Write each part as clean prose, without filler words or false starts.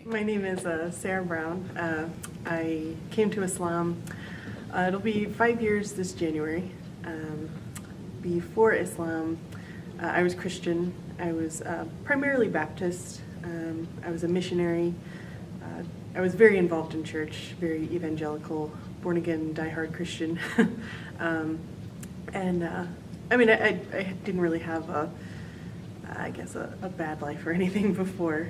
My name is Sarah Brown. I came to Islam. It'll be 5 years this January. Before Islam, I was Christian. I was primarily Baptist. I was a missionary. I was very involved in church, very evangelical, born-again, die-hard Christian. I didn't really have a bad life or anything before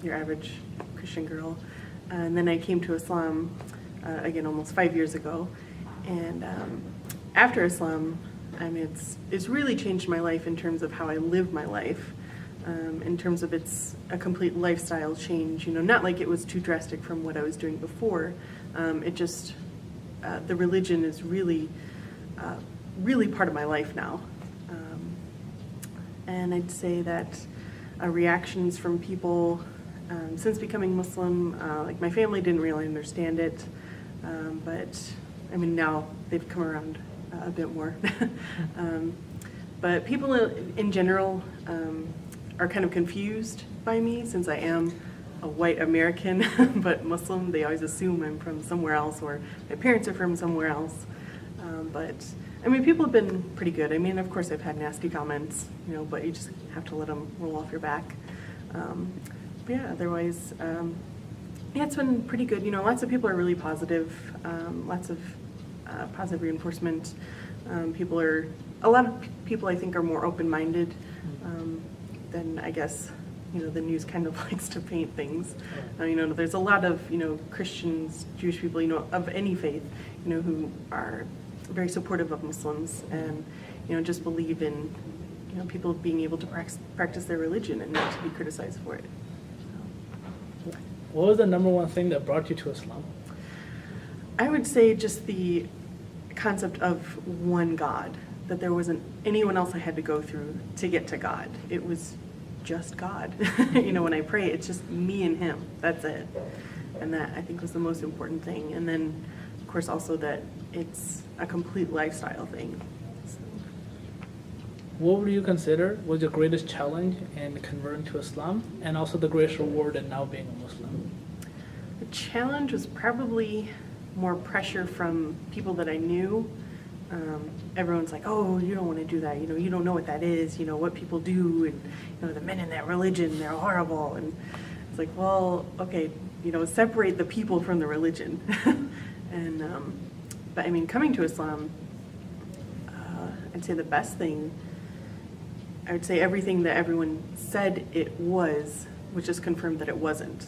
your average Christian girl. And then I came to Islam, again, almost 5 years ago. And after Islam, it's really changed my life in terms of how I live my life, in terms of it's a complete lifestyle change, not like it was too drastic from what I was doing before. The religion is really part of my life now. And I'd say that reactions from people since becoming Muslim, like my family didn't really understand it, but now they've come around a bit more. But people in general are kind of confused by me since I am a white American but Muslim. They always assume I'm from somewhere else or my parents are from somewhere else. But people have been pretty good. Of course I've had nasty comments, but you just have to let them roll off your back. But yeah, otherwise, it's been pretty good. Lots of people are really positive, lots of positive reinforcement. A lot of people I think are more open-minded than I guess, the news kind of likes to paint things. There's a lot of, Christians, Jewish people, of any faith, who are very supportive of Muslims and, just believe in, people being able to practice their religion and not to be criticized for it. What was the number one thing that brought you to Islam? I would say just the concept of one God, that there wasn't anyone else I had to go through to get to God. It was just God. When I pray, it's just me and Him. That's it. And that, I think, was the most important thing. And then, of course, also that it's a complete lifestyle thing. So. What would you consider was your greatest challenge in converting to Islam, and also the greatest reward in now being a Muslim? The challenge was probably more pressure from people that I knew. Everyone's like, oh, you don't want to do that, you don't know what that is, what people do, and the men in that religion, they're horrible. And it's like, well, okay, separate the people from the religion. And but coming to Islam, I'd say the best thing, I would say everything that everyone said it was just confirmed that it wasn't.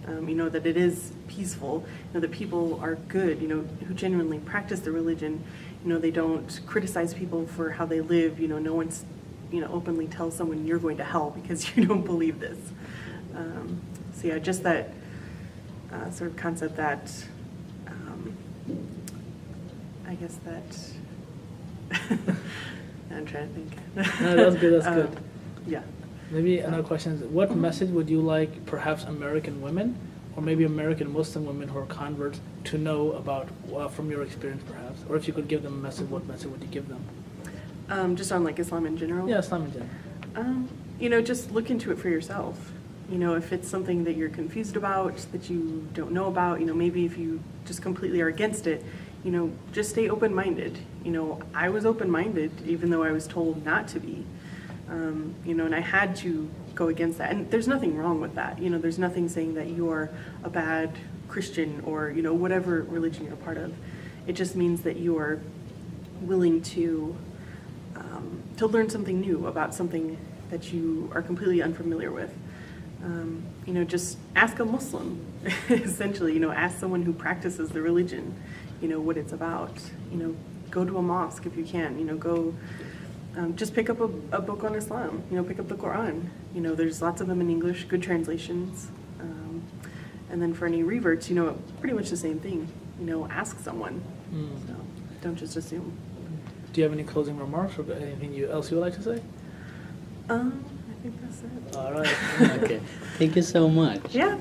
That it is peaceful, that people are good, who genuinely practice the religion. They don't criticize people for how they live. No one's, openly tells someone you're going to hell because you don't believe this. So yeah, just that sort of concept that, I guess that, I'm trying to think. No, that's good, that's good. Yeah. Maybe another question is, what message would you like perhaps American women, or maybe American Muslim women who are converts, to know about from your experience perhaps? Or if you could give them a message, what message would you give them? Just on like Islam in general? Yeah, Islam in general. Just look into it for yourself. If it's something that you're confused about, that you don't know about, maybe if you just completely are against it, just stay open-minded. I was open-minded even though I was told not to be. And I had to go against that. And there's nothing wrong with that. There's nothing saying that you're a bad Christian or, whatever religion you're a part of. It just means that you are willing to learn something new about something that you are completely unfamiliar with. Just ask a Muslim, essentially, ask someone who practices the religion, what it's about. Go to a mosque if you can, go just pick up a book on Islam, pick up the Quran. There's lots of them in English, good translations. And then for any reverts, pretty much the same thing. Ask someone. So don't just assume. Do you have any closing remarks or anything else you would like to say? I think that's it. All right. Okay. Thank you so much. Yeah.